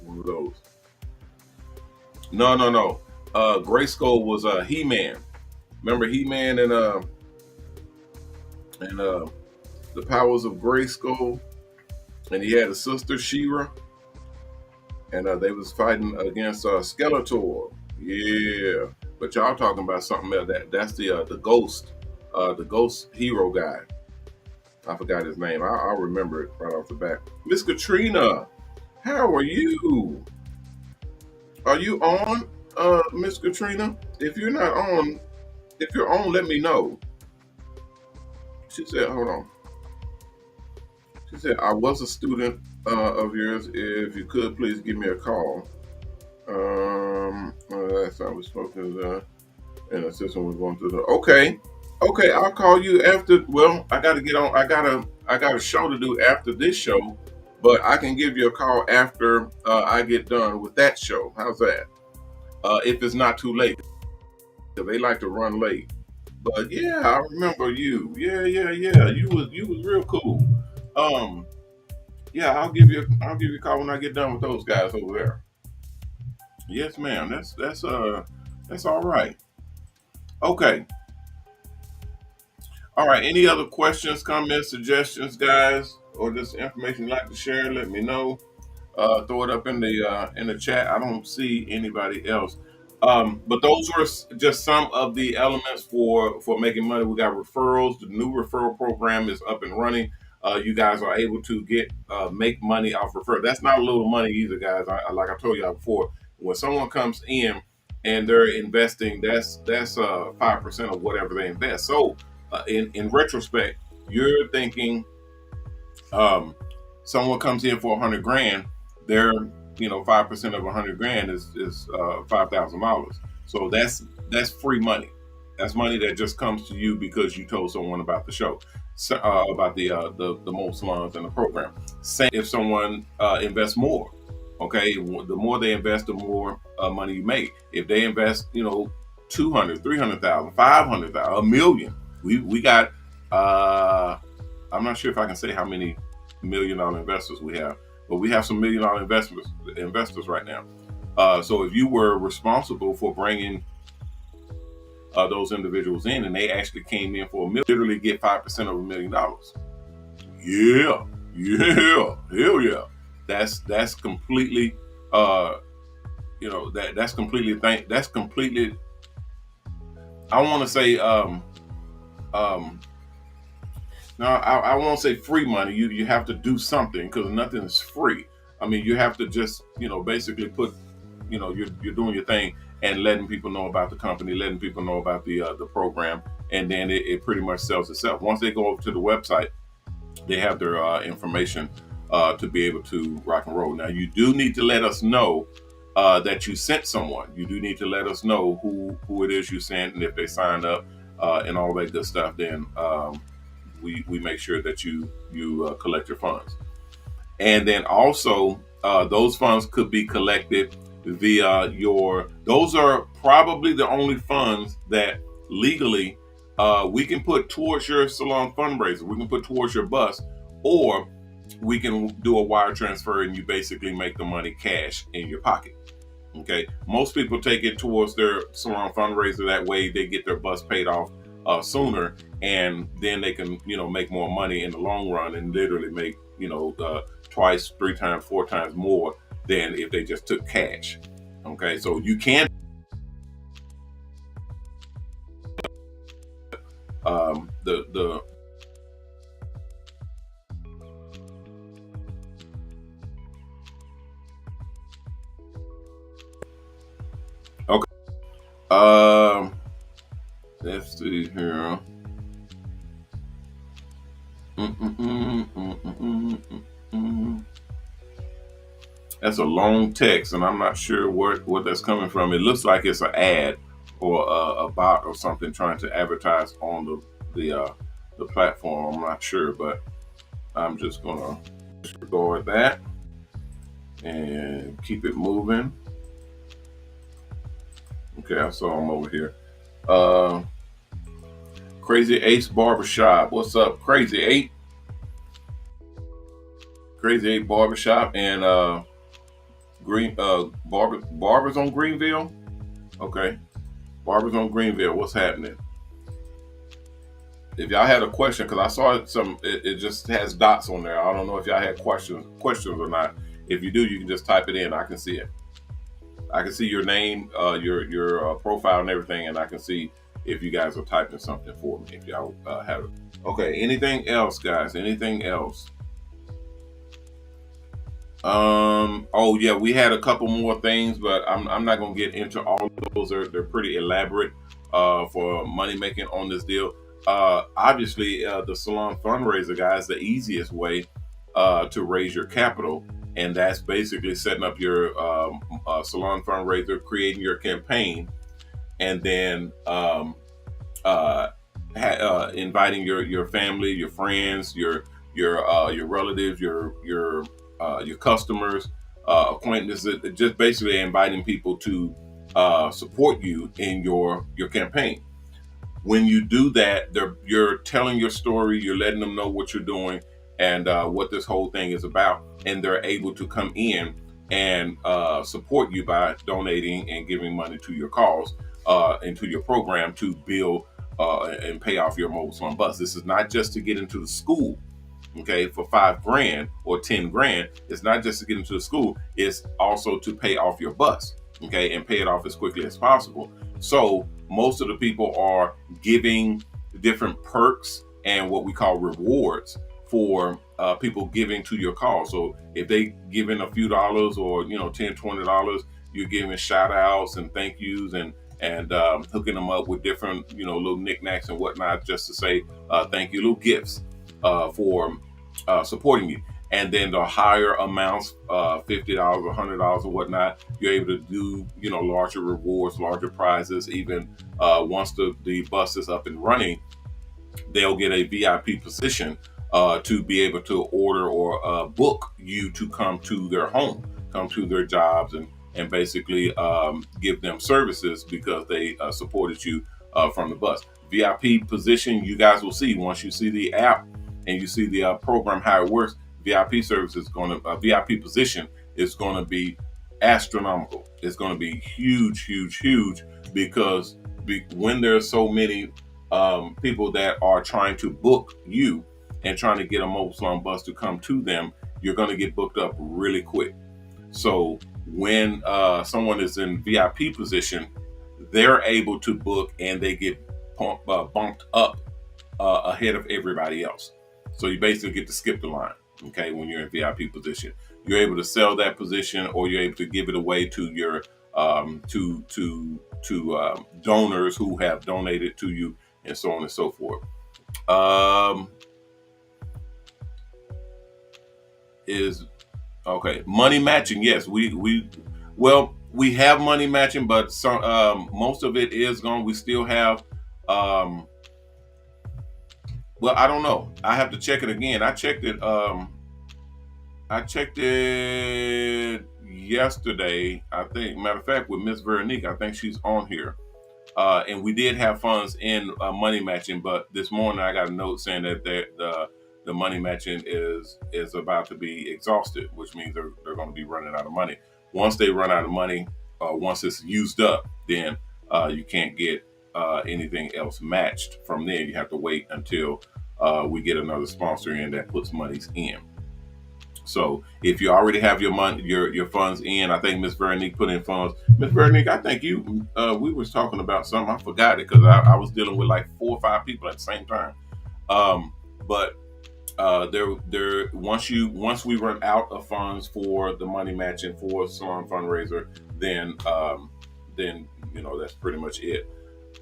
One of those. No. Grayskull was He-Man. Remember He-Man and the powers of Grayskull, and he had a sister She-Ra, and they was fighting against Skeletor. Yeah, but y'all talking about something else. That's the ghost hero guy. I forgot his name. I'll remember it right off the bat. Miss Katrina, how are you? Are you on, Miss Katrina? If you're not on, if you're on, let me know. She said, hold on. She said, I was a student of yours. If you could, please give me a call. Last time we spoke to and the system was going through the, okay, I'll call you after. Well, I got to get on. I got a show to do after this show, but I can give you a call after I get done with that show. How's that? If it's not too late, because they like to run late. But yeah, I remember you. Yeah. You was real cool. Yeah, I'll give you a call when I get done with those guys over there. Yes, ma'am. That's all right. Okay. All right. Any other questions, comments, suggestions, guys, or just information you'd like to share? Let me know. Throw it up in the chat. I don't see anybody else. But those were just some of the elements for making money. We got referrals. The new referral program is up and running. You guys are able to make money off referral. That's not a little money either, guys. Like I told y'all before, when someone comes in and they're investing, that's 5% of whatever they invest. So in retrospect, you're thinking someone comes in for 100 grand, they're 5% of 100 grand is $5,000. So that's free money. That's money that just comes to you because you told someone about the show, about the mobile salons and the program. Same if someone invests more. Okay, the more they invest, the more money you make. If they invest, 200, 300,000, 500,000, $1 million. We got. I'm not sure if I can say how many $1 million investors we have, but we have some $1 million investors right now. So if you were responsible for bringing those individuals in, and they actually came in for $1 million, literally get 5% of $1 million. Yeah, hell yeah. That's completely, that's completely. I want to say, no, I won't say free money. You have to do something because nothing is free. I mean, you have to just, basically put, you're doing your thing and letting people know about the company, letting people know about the program, and then it pretty much sells itself. Once they go over to the website, they have their information to be able to rock and roll. Now, you do need to let us know that you sent someone. You do need to let us know who it is you sent, and if they signed up and all that good stuff. Then we make sure that you collect your funds, and then also those funds could be collected via those are probably the only funds that legally we can put towards your salon fundraiser. We can put towards your bus, or we can do a wire transfer and you basically make the money cash in your pocket. Okay, most people take it towards their salon fundraiser. That way they get their bus paid off sooner, and then they can make more money in the long run and literally make twice, 3 times, 4 times more than if they just took cash. Okay, so you can the okay, let's see here. Mm, that's a long text, and I'm not sure what that's coming from. It looks like it's an ad or a bot or something trying to advertise on the platform. I'm not sure, but I'm just gonna disregard that and keep it moving. Okay, I saw him over here. Crazy Ace Barbershop. What's up, Crazy Eight? Crazy Eight Barbershop and Barbers on Greenville. Okay, Barbers on Greenville. What's happening? If y'all had a question, because I saw it just has dots on there. I don't know if y'all had questions or not. If you do, you can just type it in. I can see it. I can see your name, your profile and everything, and I can see if you guys are typing something for me. If y'all have it. Okay. Anything else, guys? Anything else? Oh yeah, we had a couple more things, but I'm not gonna get into all of those. They're pretty elaborate for money making on this deal. Obviously, the salon fundraiser, guys, the easiest way to raise your capital, and that's basically setting up your salon fundraiser, creating your campaign, and then inviting your family, your friends, your relatives, your customers, acquaintances, just basically inviting people to support you in your campaign. When you do that, you're telling your story, you're letting them know what you're doing and what this whole thing is about, and they're able to come in and support you by donating and giving money to your cause, into your program to build and pay off your mobile salon bus. This is not just to get into the school, okay, for $5,000 or $10,000. It's not just to get into the school, it's also to pay off your bus, okay, and pay it off as quickly as possible. So most of the people are giving different perks and what we call rewards for people giving to your cause. So if they give in a few dollars or $10, $20, you're giving shout outs and thank yous and hooking them up with different little knickknacks and whatnot, just to say thank you, little gifts for supporting you. And then the higher amounts, $50 or $100 or whatnot, you're able to do larger rewards, larger prizes. Even once the bus is up and running, they'll get a VIP position to be able to order or book you to come to their home, come to their jobs, and basically give them services because they supported you from the bus. VIP position, you guys will see once you see the app and you see the program, how it works. VIP service is VIP position is going to be astronomical. It's going to be huge, huge, huge, because when there's so many people that are trying to book you and trying to get a mobile salon bus to come to them, you're going to get booked up really quick. So when someone is in VIP position, they're able to book and they get bumped up ahead of everybody else. So you basically get to skip the line. Okay, when you're in VIP position, you're able to sell that position, or you're able to give it away to your donors who have donated to you, and so on and so forth. Is okay. Money matching, yes, we have money matching, but some most of it is gone. We still have well, I don't know. I have to check it again. I checked it yesterday, I think. Matter of fact, with Miss Veronique, I think she's on here. And we did have funds in money matching, but this morning I got a note saying that the money matching is about to be exhausted, which means they're going to be running out of money. Once they run out of money, once it's used up, then you can't get anything else matched from there. You have to wait until we get another sponsor in that puts monies in. So if you already have your money, your funds in, I think Miss Veronique put in funds. Miss Veronique, I think we was talking about something. I forgot it because I was dealing with like 4 or 5 people at the same time. But once we run out of funds for the money matching for salon fundraiser, then that's pretty much it.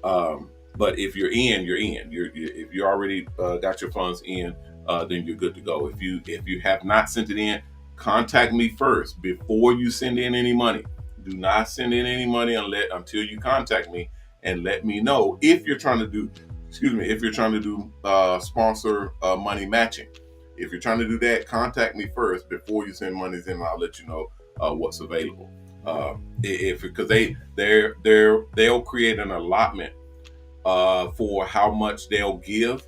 But if you're in, you're in. If you already got your funds in, then you're good to go. If you have not sent it in, contact me first before you send in any money. Do not send in any money until you contact me and let me know if you're trying to do, sponsor money matching. If you're trying to do that, contact me first before you send monies in, and I'll let you know what's available. Because they'll create an allotment for how much they'll give,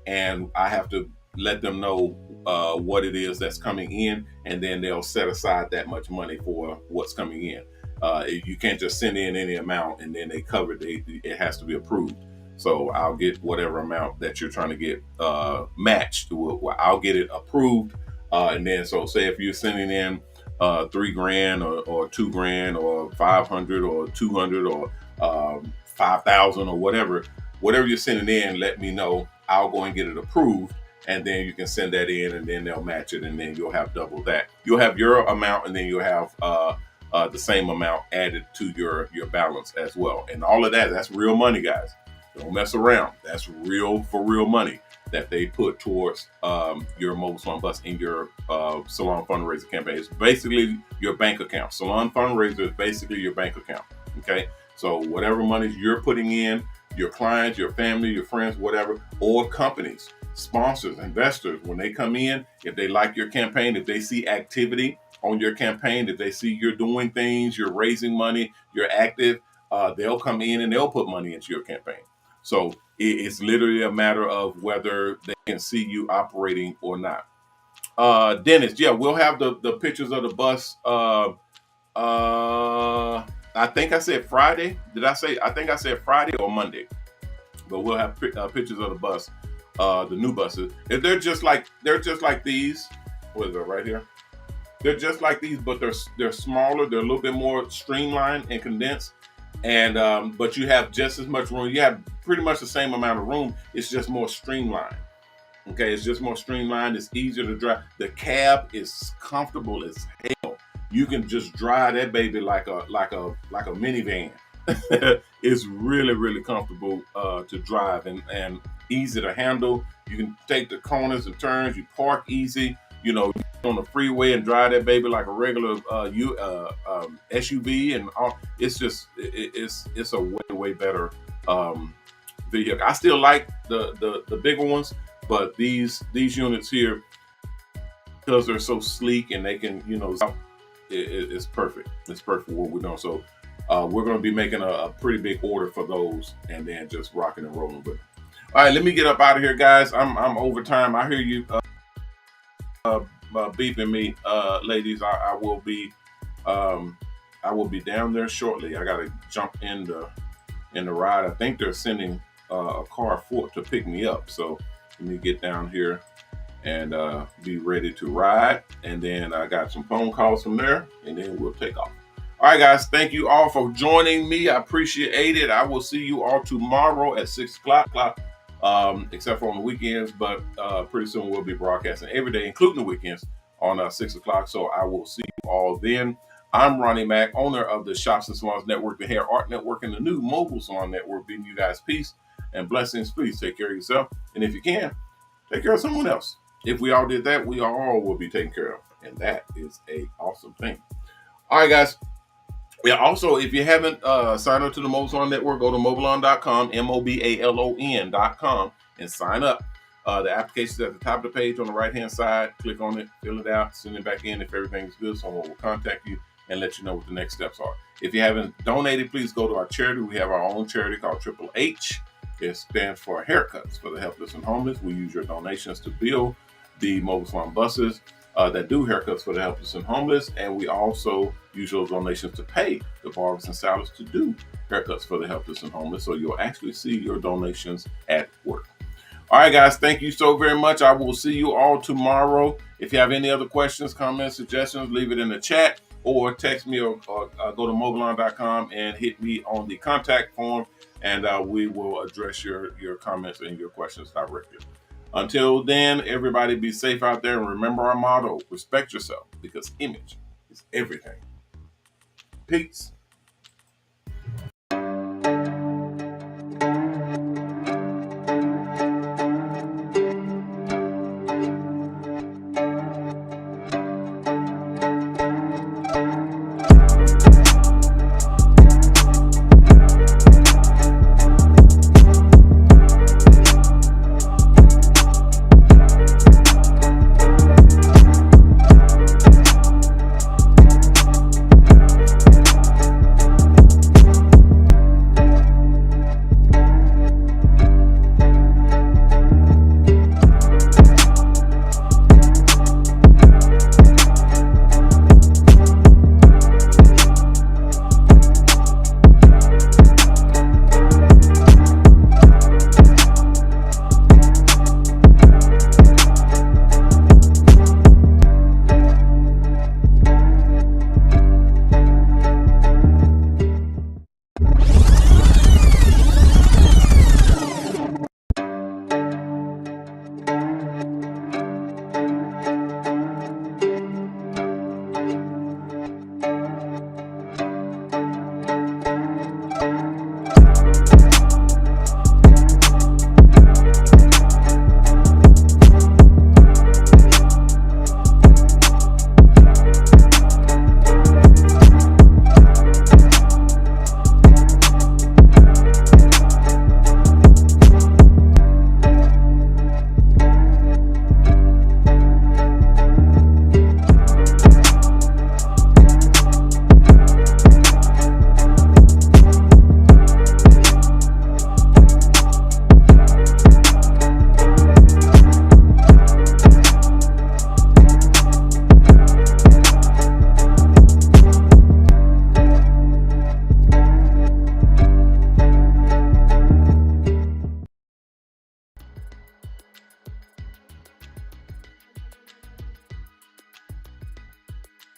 and I have to let them know what it is that's coming in, and then they'll set aside that much money for what's coming in. You can't just send in any amount and then they cover it. It has to be approved. So I'll get whatever amount that you're trying to get matched. I'll get it approved, and then so say if you're sending in $3,000 or $2,000 or 500 or 200 or 5,000 or whatever you're sending in, let me know. I'll go and get it approved, and then you can send that in, and then they'll match it, and then you'll have double that. You'll have your amount, and then you'll have the same amount added to your balance as well. And all of that's real money, guys. Don't mess around. That's real money that they put towards your Mobile Salon Bus in your salon fundraiser campaign. It's basically your bank account. Salon fundraiser is basically your bank account. Okay, so whatever money you're putting in, your clients, your family, your friends, whatever, or companies, sponsors, investors, when they come in, if they like your campaign, if they see activity on your campaign, if they see you're doing things, you're raising money, you're active, they'll come in and they'll put money into your campaign. So it's literally a matter of whether they can see you operating or not. Dennis, yeah, we'll have the pictures of the bus. I think I said Friday. I think I said Friday or Monday. But we'll have pictures of the bus, the new buses. If they're just like these. What is it right here? They're just like these, but they're smaller. They're a little bit more streamlined and condensed. And but you have just as much room. You have pretty much the same amount of room. It's just more streamlined. Okay, it's just more streamlined. It's easier to drive. The cab is comfortable as hell. You can just drive that baby like a minivan. It's really comfortable to drive and easy to handle. You can take the corners and turns. You park easy. You know, on the freeway and drive that baby like a regular SUV, and all. It's just it's a way better vehicle. I still like the bigger ones, but these units here, because they're so sleek and they can, it's perfect. It's perfect for what we're doing. So we're going to be making a pretty big order for those, and then just rocking and rolling with it. All right, let me get up out of here, guys. I'm over time. I hear you beeping me, ladies. I will be down there shortly. I got to jump in the ride. I think they're sending a car to pick me up. So let me get down here and be ready to ride. And then I got some phone calls from there, and then we'll take off. All right, guys. Thank you all for joining me. I appreciate it. I will see you all tomorrow at 6 o'clock, except for on the weekends. But pretty soon we'll be broadcasting every day, including the weekends, on 6 o'clock. So I will see you all then. I'm Ronnie Mac, owner of the Shops Salons Network, the HairArt Network, and the new Mobile Salon Network, bidding you guys peace and blessings. Please take care of yourself. And if you can, take care of someone else. If we all did that, we all will be taken care of. And that is a awesome thing. All right, guys. Yeah, also, if you haven't signed up to the Mobile Salon Network, go to MOBALON.com, MOBALON.com, and sign up. The application's at the top of the page on the right-hand side. Click on it, fill it out, send it back in. If everything's good, someone will contact you and let you know what the next steps are. If you haven't donated, please go to our charity. We have our own charity called Triple H. It stands for Haircuts for the Helpless and Homeless. We use your donations to build the Mobile Salon Buses that do haircuts for the helpless and homeless. And we also use those donations to pay the barbers and stylists to do haircuts for the helpless and homeless. So you'll actually see your donations at work. All right, guys, thank you so very much. I will see you all tomorrow. If you have any other questions, comments, suggestions, leave it in the chat or text me or go to MOBALON.com and hit me on the contact form, and we will address your comments and your questions directly. Until then, everybody be safe out there, and remember our motto: respect yourself, because image is everything. Peace.